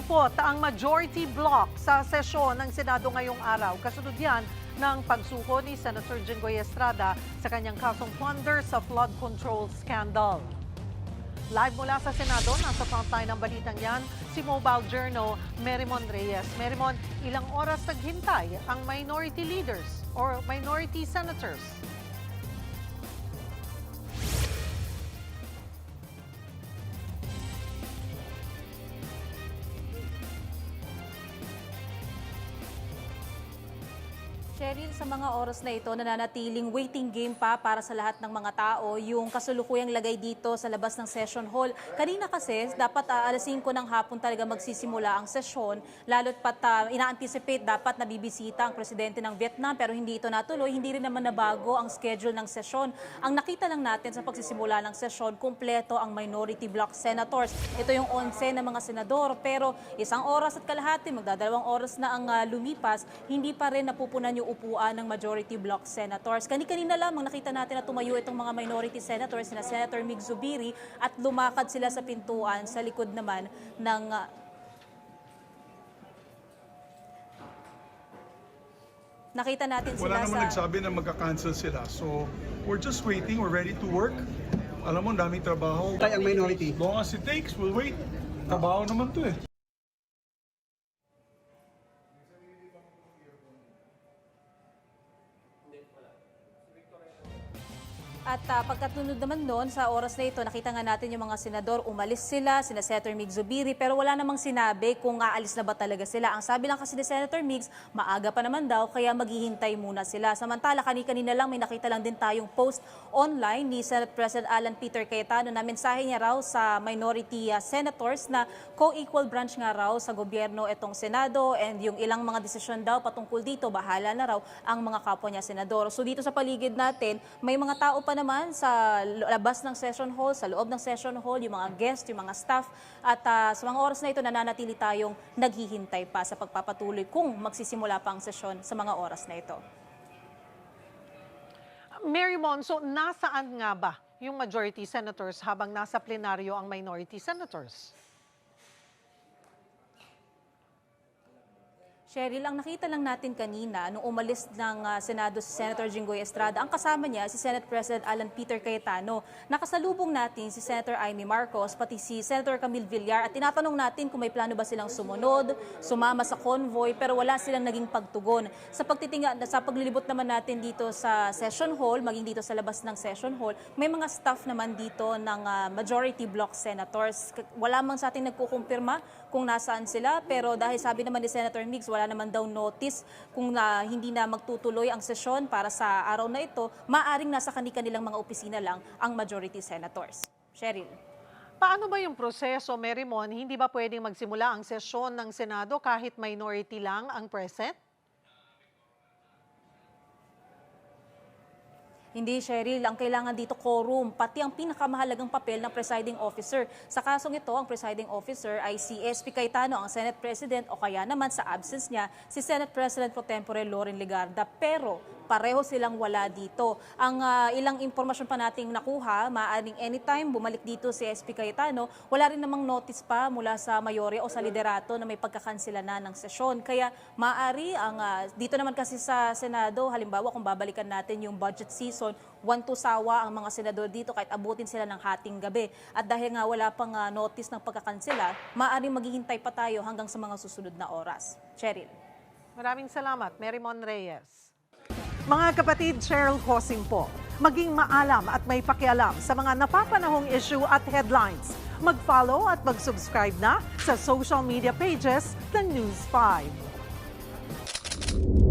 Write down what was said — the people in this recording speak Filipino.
Sumipot ang majority block sa sesyon ng Senado ngayong araw. Kasunod yan ng pagsuko ni Senator Jinggoy Estrada sa kanyang kasong plunder sa flood control scandal. Live mula sa Senado, nasa frontline ng balitang yan, si Mobile Journal Merimon Reyes. Merimon, ilang oras naghintay ang minority leaders or minority senators? Cheryl, sa mga oras na ito, nananatiling waiting game pa para sa lahat ng mga tao yung kasulukuyang lagay dito sa labas ng session hall. Kanina kasi, dapat alas 5 ng hapon talaga magsisimula ang sesyon, lalo't pat ina-anticipate dapat nabibisita ang presidente ng Vietnam pero hindi ito natuloy, hindi rin naman nabago ang schedule ng sesyon. Ang nakita lang natin sa pagsisimula ng sesyon, kumpleto ang minority bloc senators. Ito yung 11 na mga senador pero isang oras at kalahati, magdadalawang oras na ang lumipas, hindi pa rin napupunan yung upuan ng majority bloc senators. Kanina lamang nakita natin na tumayo itong mga minority senators na Senator Mig Zubiri at lumakad sila sa pintuan sa likod naman ng nakita natin sila Wala naman nagsabi na magka-cancel sila. So, we're just waiting. We're ready to work. Alam mo, daming trabaho. Tayo ang minority. Long as it takes, we'll wait. Trabaho naman to eh. At pagkatunod naman doon, sa oras na ito, nakita nga natin yung mga senador, umalis sila, sina Senator Mig Zubiri, pero wala namang sinabi kung aalis na ba talaga sila. Ang sabi lang kasi ni Senator Migs, maaga pa naman daw, kaya maghihintay muna sila. Samantala, kanina lang may nakita lang din tayong post online ni Senate President Alan Peter Cayetano na mensahe niya raw sa minority senators na co-equal branch nga raw sa gobyerno itong Senado and yung ilang mga desisyon daw patungkol dito, bahala na raw ang mga kapwa niya senador. So dito sa paligid natin, may mga tao pa naman sa labas ng session hall, sa loob ng session hall, yung mga guests, yung mga staff. At sa mga oras na ito, nananatili tayong naghihintay pa sa pagpapatuloy kung magsisimula pa ang sesyon sa mga oras na ito. Merimon, so nasaan nga ba yung majority senators habang nasa plenaryo ang minority senators? Cheryl, ang nakita lang natin kanina nung umalis ng Senado si Senator Jinggoy Estrada, ang kasama niya si Senate President Alan Peter Cayetano. Nakasalubong natin si Senator Amy Marcos, pati si Senator Camille Villar at tinatanong natin kung may plano ba silang sumunod, sumama sa convoy, pero wala silang naging pagtugon. Sa paglilibot naman natin dito sa session hall, maging dito sa labas ng session hall, may mga staff naman dito ng majority bloc senators. Wala man sa ating nagkukumpirma kung nasaan sila, pero dahil sabi naman ni Senator Migs, wala naman daw notice kung hindi na magtutuloy ang sesyon para sa araw na ito, maaring nasa kanilang mga opisina lang ang majority senators. Cheryl. Paano ba yung proseso, Merimon? Hindi ba pwedeng magsimula ang sesyon ng Senado kahit minority lang ang present? Hindi, Cheryl. Ang kailangan dito quorum, pati ang pinakamahalagang papel ng presiding officer. Sa kasong ito, ang presiding officer ay si SP Cayetano, ang Senate President, o kaya naman sa absence niya, si Senate President Pro Tempore Loren Legarda. Pero pareho silang wala dito. Ang ilang impormasyon pa nating nakuha, maaaring anytime bumalik dito si SP Cayetano, wala rin namang notice pa mula sa mayorya o sa liderato na may pagkakansela na ng sesyon. Kaya maaari, dito naman kasi sa Senado, halimbawa kung babalikan natin yung budget season, 1-2 sawa ang mga senador dito kahit abutin sila ng hating gabi. At dahil nga wala pang notice ng pagkakansela, maaaring maghihintay pa tayo hanggang sa mga susunod na oras. Cheryl. Maraming salamat, Merimon Reyes. Mga kapatid, Cheryl Hosing po. Maging maalam at may pakialam sa mga napapanahong issue at headlines. Mag-follow at mag-subscribe na sa social media pages ng News 5.